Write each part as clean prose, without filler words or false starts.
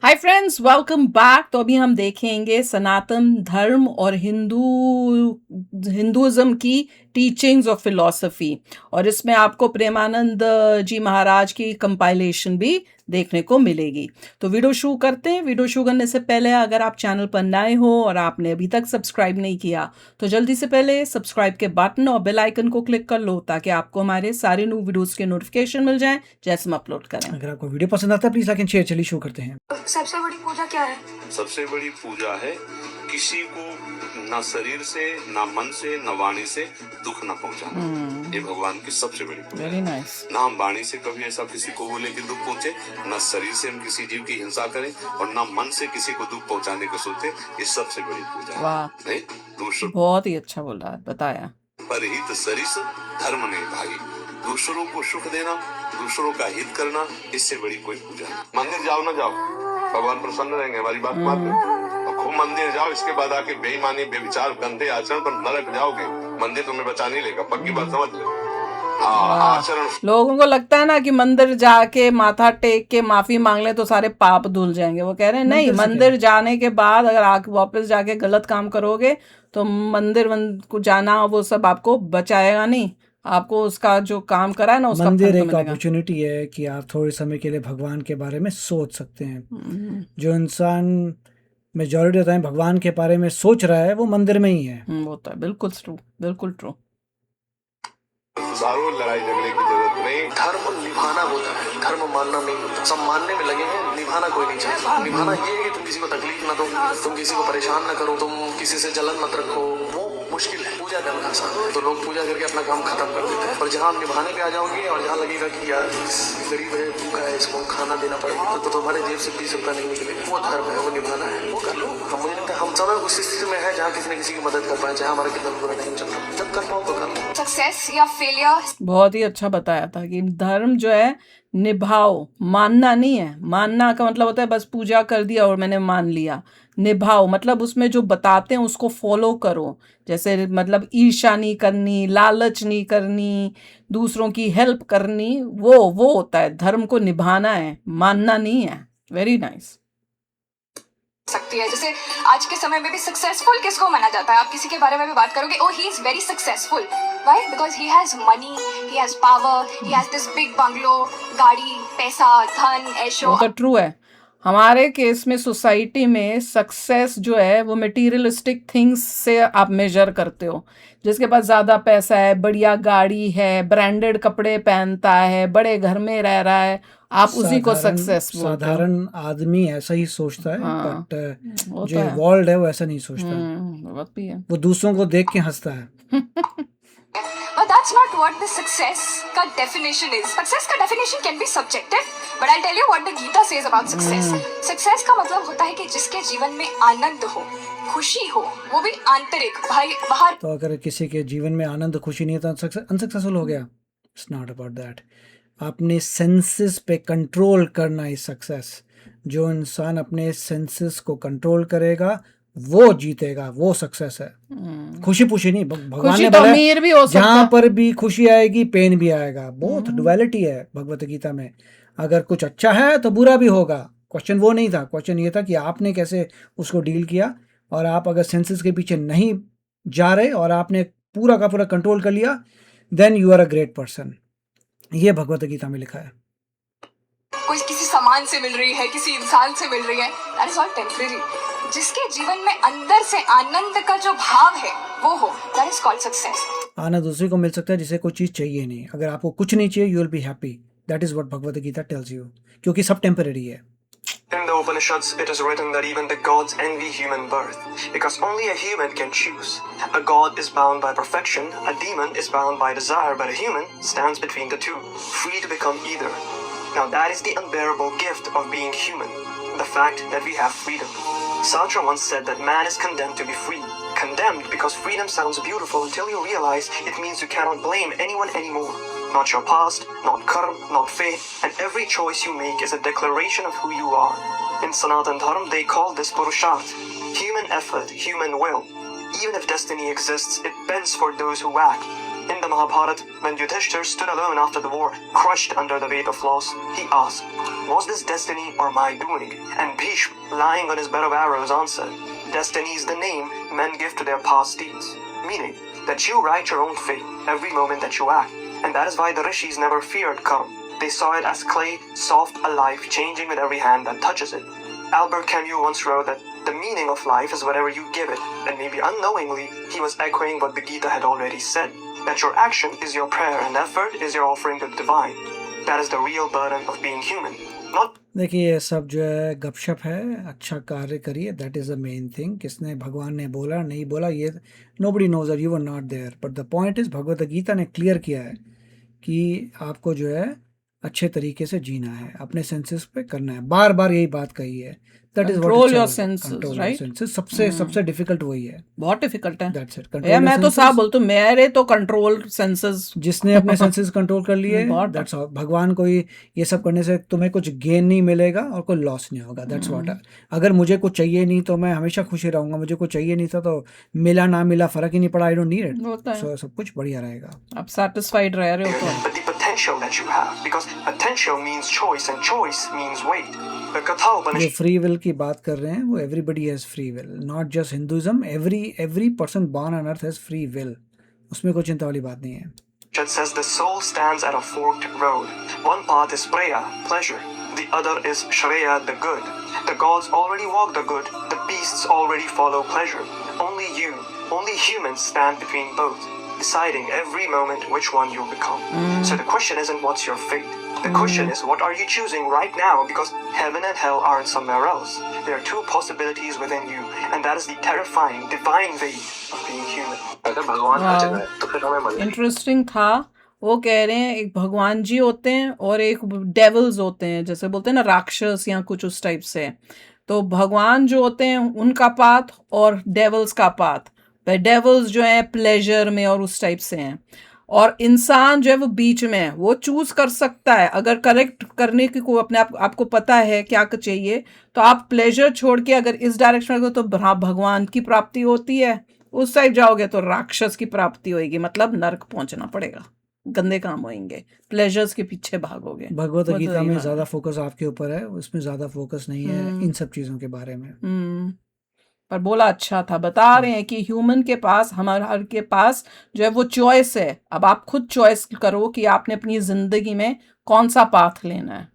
Hi friends, welcome back. तो अभी हम देखेंगे सनातन धर्म और हिंदुइज्म की टीचिंग्स ऑफ फिलॉसफी, और इसमें आपको प्रेमानंद जी महाराज की कंपाइलेशन भी देखने को मिलेगी। तो वीडियो शुरू करते हैं। वीडियो शुरू करने से पहले अगर आप चैनल पर नए हो और आपने अभी तक सब्सक्राइब नहीं किया तो जल्दी से पहले सब्सक्राइब के बटन और बेल आइकन को क्लिक कर लो ताकि आपको हमारे सारे न्यू वीडियोस के नोटिफिकेशन मिल जाएं जैसे हम अपलोड करें। अगर आपको वीडियो पसंद आता है प्लीज लाइक एंड शेयर। चलिए शुरू करते हैं। सबसे बड़ी पूजा क्या है? सबसे बड़ी पूजा है किसी को ना शरीर से ना मन से ना वाणी से दुख ना पहुंचाना। ये भगवान की सबसे बड़ी पूजा वेरी है। नाइस। ना हम वाणी से कभी ऐसा किसी को बोले कि दुख पहुंचे, ना शरीर से हम किसी जीव की हिंसा करें और ना मन से किसी को दुख पहुंचाने को सोचे। ये सबसे बड़ी पूजा है। वाह, नहीं दूसरों बहुत ही अच्छा बोला, बताया। पर हित सरिस धर्म नहीं भाई। दूसरों को सुख देना, दूसरों का हित करना, इससे बड़ी कोई पूजा नहीं। मंदिर जाओ ना जाओ, भगवान प्रसन्न रहेंगे। हमारी बात मान लो। खूब मंदिर जाओ, इसके बाद आके बेईमानी बेविचार गंदे आचरण पर नरक जाओगे। मंदिर तुम्हें बचा नहीं लेगा, पक्की बात समझ लो। आचरण लोगों को लगता है ना कि मंदिर जाके माथा टेक के माफी मांग ले तो सारे पाप धुल जाएंगे। वो कह रहे हैं नहीं, मंदिर जाने के बाद अगर आप वापस जाके गलत काम करोगे तो मंदिर को जाना वो सब आपको बचाएगा नहीं। आपको उसका जो काम करा है ना उसका मंदिर फल तो एक मिलेगा। अपॉर्चुनिटी है कि आप थोड़े समय के लिए भगवान के बारे में सोच सकते हैं। जो इंसान मेजॉरिटी टाइम भगवान के बारे में सोच रहा है वो मंदिर में ही है। वो तो है, बिल्कुल ट्रू, बिल्कुल ट्रू। सुधारो, लड़ाई झगड़े की जरूरत नहीं। धर्म निभाना होता है, धर्म मानना नहीं होता। सब मानने में लगे हैं, निभाना कोई नहीं चाहता। निभाना ये है कि तुम किसी को तकलीफ ना दो, तुम किसी को परेशान ना करो, तुम किसी से जलन मत रखो। वो मुश्किल है, पूजा करना आसान है। तो लोग पूजा करके अपना काम खत्म कर देते हैं। और जहाँ आप निभाने पे आ जाओगे और जहाँ लगेगा कि यार गरीब है, भूखा है, इसको खाना देना पड़ेगा, तो तुम्हारे जेब से 20 रुपया नहीं निकलेगा। वो धर्म है, वो निभाना है, वो कर लो। मुझे लगता है हम सब उस स्थिति में है जहाँ किसी न किसी की मदद कर पाए, चाहे हमारा कितना बुरा नहीं चल रहा। जब कर पाओ तो कर लो। सक्सेस या फेलियर बहुत ही अच्छा बताया था कि धर्म जो है निभाओ, मानना नहीं है। मानना का मतलब होता है बस पूजा कर दिया और मैंने मान लिया। निभाओ मतलब उसमें जो बताते हैं उसको फॉलो करो। जैसे मतलब ईर्ष्या नहीं करनी, लालच नहीं करनी, दूसरों की हेल्प करनी, वो होता है। धर्म को निभाना है, मानना नहीं है। Very nice. सकती है। जैसे आज के समय में भी सक्सेसफुल किसको माना जाता है? आप किसी के बारे में भी बात करोगे, oh he is very successful, right? Because he has money, he has power, he has this big bungalow, गाड़ी, पैसा, धन, ऐशो। वो तो ट्रू है। हमारे केस में सोसाइटी में सक्सेस जो है वो मटेरियलिस्टिक थिंग्स से आप मेजर करते हो। जिसके पास ज़्यादा पैसा है, बढ़िया गाड़ी है, ब्रांडेड कपड़े पहनता है, बड़े घर में रह रहा है, आप उसी को सक्सेस बोलते हो। साधारण आदमी ऐसा ही सोचता है। हाँ, बट वो जो तो है। वर्ल्ड है वो ऐसा नहीं सोचता। बात भी है। वो दूसरों को देख के हंसता है। But that's not what the success का definition is. Success का definition can be subjective, but I'll tell you what the Gita says about success. Success का मतलब होता है कि जिसके जीवन में आनंद हो, खुशी हो, वो भी आंतरिक, भाई बाहर। तो अगर किसी के जीवन में आनंद खुशी नहीं है तो अनसक्सेसफुल हो गया। It's not about that. अपने सेंसेस पे कंट्रोल करना इज सक्सेस। जो इंसान अपने सेंसेस को कंट्रोल करेगा वो जीतेगा, वो सक्सेस है। खुशी पुशी नहीं। भगवान खुशी ने तो बोला अमीर भी हो सकता जहाँ है। पर भी खुशी आएगी पेन भी आएगा। बहुत डुअलिटी है भगवत गीता में। अगर कुछ अच्छा है तो बुरा भी होगा। क्वेश्चन वो नहीं था। क्वेश्चन ये था कि आपने कैसे उसको डील किया। और आप अगर सेंसेस के पीछे नहीं जा रहे और आपने पूरा का पूरा कंट्रोल कर लिया, then you are a great person. ये भगवत गीता में लिखा है। कोई किसी सामान से मिल रही है, किसी इंसान से मिल रही है, दैट इज ऑल टेम्परेरी। जिसके जीवन में अंदर से आनंद का जो भाव है वो हो, दैट इज कॉल्ड सक्सेस। आनंद दूसरे को मिल सकता है जिसे कोई चीज चाहिए नहीं। अगर आपको कुछ नहीं चाहिए you will be happy. That is what Bhagavad Gita tells you, क्योंकि सब टेम्परेरी है। In the Upanishads, it is written that even the gods envy human birth, because only a human can choose. A god is bound by perfection, a demon is bound by desire, but a human stands between the two, free to become either. Now that is the unbearable gift of being human, the fact that we have freedom. Sartre once said that man is condemned to be free. Condemned because freedom sounds beautiful until you realize it means you cannot blame anyone anymore. Not your past, not karma, not fate, and every choice you make is a declaration of who you are. In Sanatan Dharma, they call this Purusharth, human effort, human will. Even if destiny exists, it bends for those who act. In the Mahabharata, when Yudhishthir stood alone after the war, crushed under the weight of loss, he asked, "Was this destiny or my doing?" And Bhishma, lying on his bed of arrows, answered, "Destiny is the name men give to their past deeds," meaning that you write your own fate every moment that you act. And that is why the rishis never feared karma. They saw it as clay, soft, alive, changing with every hand that touches it. Albert Camus once wrote that the meaning of life is whatever you give it, and maybe unknowingly, he was echoing what the Gita had already said, that your action is your prayer and effort is your offering to the divine. That is the real burden of being human. Not देखिए ये सब जो है गपशप है, अच्छा कार्य करिए, that is the main thing. किसने भगवान ने बोला नहीं बोला ये nobody knows, you were not there, but the point is Bhagavad Gita ने क्लियर किया है कि आपको जो है अच्छे तरीके से जीना है, अपने सेंसेस पे करना है, बार बार यही बात कही है। That is Control your senses, right? Senses सबसे डिफिकल्ट वही है। बहुत डिफिकल्ट है दैट्स इट, यार। कंट्रोल मैं तो साफ बोलता हूँ, मेरे तो कंट्रोल सेंसेस जिसने अपने सेंसेस कंट्रोल कर लिए, बहुत। That's all. भगवान कोई ये सब करने से तुम्हें कुछ गेन नहीं मिलेगा और कोई लॉस नहीं होगा, दैट्स व्हाट। अगर मुझे कुछ चाहिए नहीं तो मैं हमेशा खुशी रहूंगा, मुझे कुछ चाहिए नहीं था तो मिला ना मिला फर्क ही नहीं पड़ा, आई डोंट नीड इट, होता है। सो सब कुछ बढ़िया रहेगा। आप सेटिस्फाइड रह रहे हो तो but the potential that you have, because potential means choice and choice means weight. The Katha जो Upanishad फ्री विल की बात कर रहे हैं वो everybody has free will, not just Hinduism, every person born on earth has free will, उसमें कोई चिंता वाली बात नहीं है। says the soul stands at a forked road. One path is Preya, pleasure. The other is Shreya, the good. The gods already walk the good. The beasts already follow pleasure. Only humans stand between both, deciding every moment which one you become. So the question isn't what's your fate. The question is what are you choosing right now, because heaven and hell aren't somewhere else. There are two possibilities within you, and that is the terrifying, divine weight of being human. अगर भगवान हर जगह है तो फिर हमें मदद interesting था। वो कह रहे हैं एक भगवान जी होते हैं और एक डेविल्स होते हैं, जैसे बोलते हैं ना राक्षस या कुछ उस टाइप से। तो भगवान जो होते हैं उनका पाथ और डेविल्स का पाथ, डेविल्स जो है प्लेजर में और उस टाइप से हैं, और इंसान जो है वो बीच में है, वो चूज कर सकता है। अगर करेक्ट करने की को अपने आपको पता है क्या चाहिए, तो आप प्लेजर छोड़ के अगर इस डायरेक्शन में तो भगवान की प्राप्ति होती है, उस साइड जाओगे तो राक्षस की प्राप्ति होगी, मतलब नरक पहुंचना पड़ेगा, गंदे काम होंगे, प्लेजर्स के पीछे भागोगे। भगवत वो तो गीता यही में बात ज्यादा फोकस आपके ऊपर है, उसमें ज्यादा फोकस नहीं है इन सब चीजों के बारे में। पर बोला अच्छा था, बता रहे हैं कि ह्यूमन के पास, हमारे हर के पास जो है वो चॉइस है। अब आप खुद चॉइस करो कि आपने अपनी जिंदगी में कौन सा पाथ लेना है।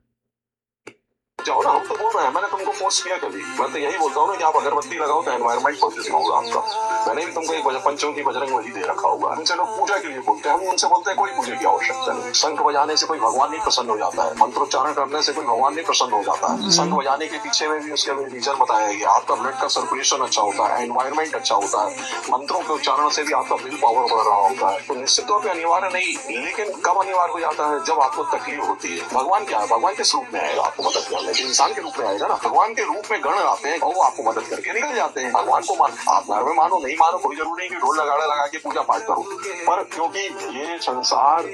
जाओ ना, हम तो बोल रहे हैं, मैंने तुमको फोर्स किया कभी? मैं तो यही बोलता हूँ ना कि आप अगरबत्ती लगाओ तो एनवायरमेंट पॉजिटिव होगा आपका। मैंने भी तुमको एक पंचमुखी बजरंग बली दे रखा होगा। हमसे लोग पूजा के लिए बोलते हैं, हम उनसे बोलते हैं कोई पूजा की आवश्यकता नहीं। शंख बजाने से कोई भगवान नहीं प्रसन्न हो जाता है, मंत्रोच्चारण करने से कोई भगवान नहीं प्रसन्न हो जाता है। शंख बजाने के पीछे में भी उसका रीजन बताया गया, आपका ब्लड का सर्कुलेशन अच्छा होता है, एनवायरमेंट अच्छा होता है, मंत्रों के उच्चारण से भी आपका विल पावर बढ़ रहा होता है। तो निश्चित तौर पर अनिवार्य नहीं, लेकिन कब अनिवार्य हो जाता है? जब आपको तकलीफ होती है। भगवान क्या है? भगवान किस रूप में आएगा आपको मदद करने? इंसान के रूप में आएगा ना। भगवान के रूप में गण आते हैं और वो आपको मदद करके निकल जाते हैं। भगवान को आप घर में मानो नहीं मानो कोई जरूरी नहीं कि ढोल नगाड़ा लगा के पूजा पाठ करो, पर क्योंकि ये संसार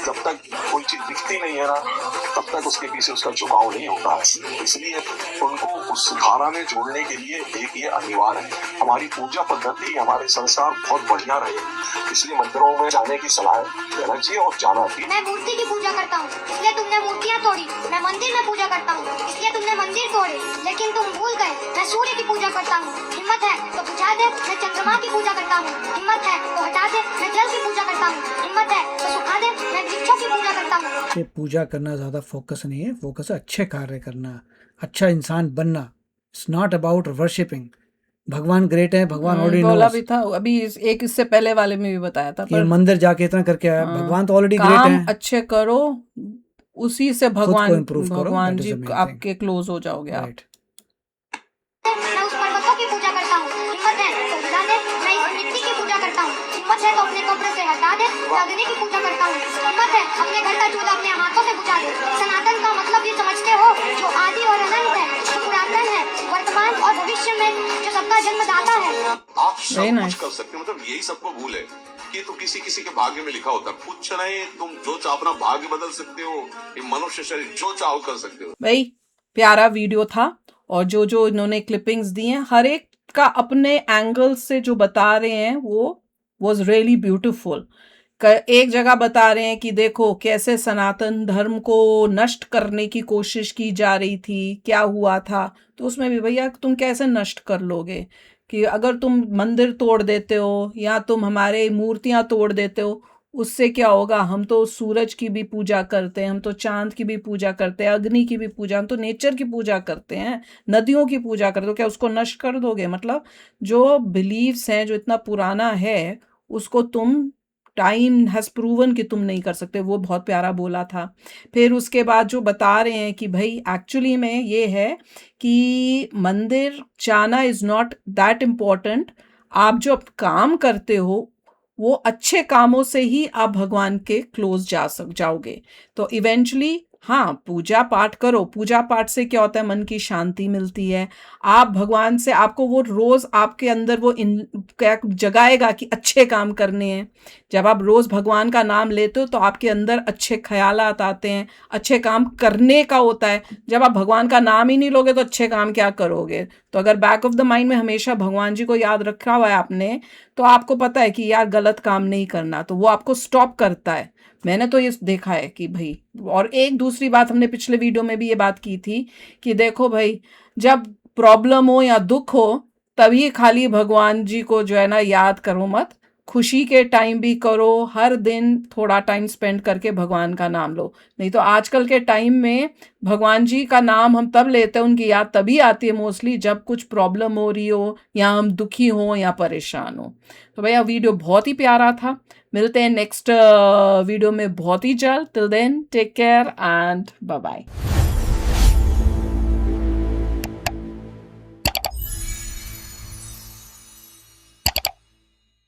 जब तक कोई चीज दिखती नहीं है ना, तब तक उसके पीछे उसका झुकाव नहीं होता है। इसलिए उनको उस धारा में जोड़ने के लिए एक ये अनिवार्य है। हमारी पूजा पद्धति, हमारे संसार बहुत बढ़िया रहे, इसलिए मंदिरों में जाने की सलाह देना चाहिए और जाना चाहिए। मैं मूर्ति की पूजा करता हूँ, इसलिए तुमने मूर्तियाँ तोड़ी। मैं मंदिर में पूजा करता हूँ, इसलिए तुमने मंदिर तोड़े। लेकिन तुम भूल गए, मैं सूर्य की पूजा करता हूँ, हिम्मत है तो बुझा दे। मैं चंद्रमा की पूजा करता हूँ, हिम्मत है तो हटा दे। मैं जल की पूजा करता हूँ, हिम्मत है तो सुखा दे। मैं वृक्षों की पूजा करता हूँ। ये पूजा करना ज्यादा फोकस नहीं है, फोकस है अच्छे कार्य करना, अच्छा इंसान बनना। It's not about worshipping. भगवान ग्रेट है, भगवान ऑलरेडी बोला नोस। भी था अभी एक इससे पहले वाले में भी बताया था, ये मंदिर जाके इतना करके आया, भगवान तो ऑलरेडी ग्रेट काम है। अच्छे करो, उसी से भगवान improve करो, भगवान that is जी the main thing. आपके क्लोज हो जाओगे आप। राइट। मैं उस पर्वतों की पूजा करता हूँ, हिम्मत है तो बुझा दे। मैं इस मिट्टी की पूजा करता हूँ, हिम्मत है तो अपने कब्र से हटा दे। मैं अग्नि की पूजा करता हूँ, हिम्मत है अपने घर का चूल्हा अपने हाथों से बुझा दे। सनातन का मतलब ये समझते हो, जो आदि और अनंत है, जो पुरातन है, वर्तमान और भविष्य में, जो सबका जन्मदाता है। आप सब Very कुछ nice. कर सकते हो, मतलब यही सबको भूल है कि तो किसी किसी के भाग्य में लिखा होता है। कुछ नहीं, तुम जो चाहो अपना भाग्य बदल सकते हो, ये मनुष्य शरीर जो चाहो कर सकते हो। भाई प्यारा वीडियो था, और जो इन्होंने क्लिपिंग्स दी हैं, हर एक का अपने एंगल से जो बता रहे हैं वो वाज रियली ब्यूटीफुल। एक जगह बता रहे हैं कि देखो कैसे सनातन धर्म को नष्ट करने की कोशिश की जा रही थी, क्या हुआ था। तो उसमें भी भैया तुम कैसे नष्ट कर लोगे, कि अगर तुम मंदिर तोड़ देते हो या तुम हमारे मूर्तियां तोड़ देते हो, उससे क्या होगा। हम तो सूरज की भी पूजा करते हैं, हम तो चांद की भी पूजा करते हैं, अग्नि की भी पूजा, हम तो नेचर की पूजा करते हैं, नदियों की पूजा करते हो, क्या उसको नष्ट कर दोगे। मतलब जो बिलीव्स हैं, जो इतना पुराना है, उसको तुम टाइम हैज़ प्रूवन कि तुम नहीं कर सकते। वो बहुत प्यारा बोला था। फिर उसके बाद जो बता रहे हैं कि भाई एक्चुअली में ये है कि मंदिर जाना इज़ नॉट दैट इम्पॉर्टेंट। आप जो काम करते हो वो अच्छे कामों से ही आप भगवान के क्लोज जाओगे। तो इवेंचुअली हाँ, पूजा पाठ करो, पूजा पाठ से क्या होता है, मन की शांति मिलती है। आप भगवान से, आपको वो रोज आपके अंदर वो क्या जगाएगा कि अच्छे काम करने हैं। जब आप रोज भगवान का नाम लेते हो तो आपके अंदर अच्छे ख्यालात आते हैं, अच्छे काम करने का होता है। जब आप भगवान का नाम ही नहीं लोगे तो अच्छे काम क्या करोगे। तो अगर बैक ऑफ द माइंड में हमेशा भगवान जी को याद रखा हुआ है आपने, तो आपको पता है कि यार गलत काम नहीं करना, तो वो आपको स्टॉप करता है। मैंने तो ये देखा है कि भाई, और एक दूसरी बात हमने पिछले वीडियो में भी ये बात की थी कि देखो भाई, जब प्रॉब्लम हो या दुख हो तभी खाली भगवान जी को जो है ना याद करो मत, खुशी के टाइम भी करो। हर दिन थोड़ा टाइम स्पेंड करके भगवान का नाम लो। नहीं तो आजकल के टाइम में भगवान जी का नाम हम तब लेते हैं, उनकी याद तभी आती है मोस्टली जब कुछ प्रॉब्लम हो रही हो या हम दुखी हो या परेशान हो। तो भैया वीडियो बहुत ही प्यारा था। मिलते हैं नेक्स्ट वीडियो में बहुत ही जल्द। Till then take care and bye bye.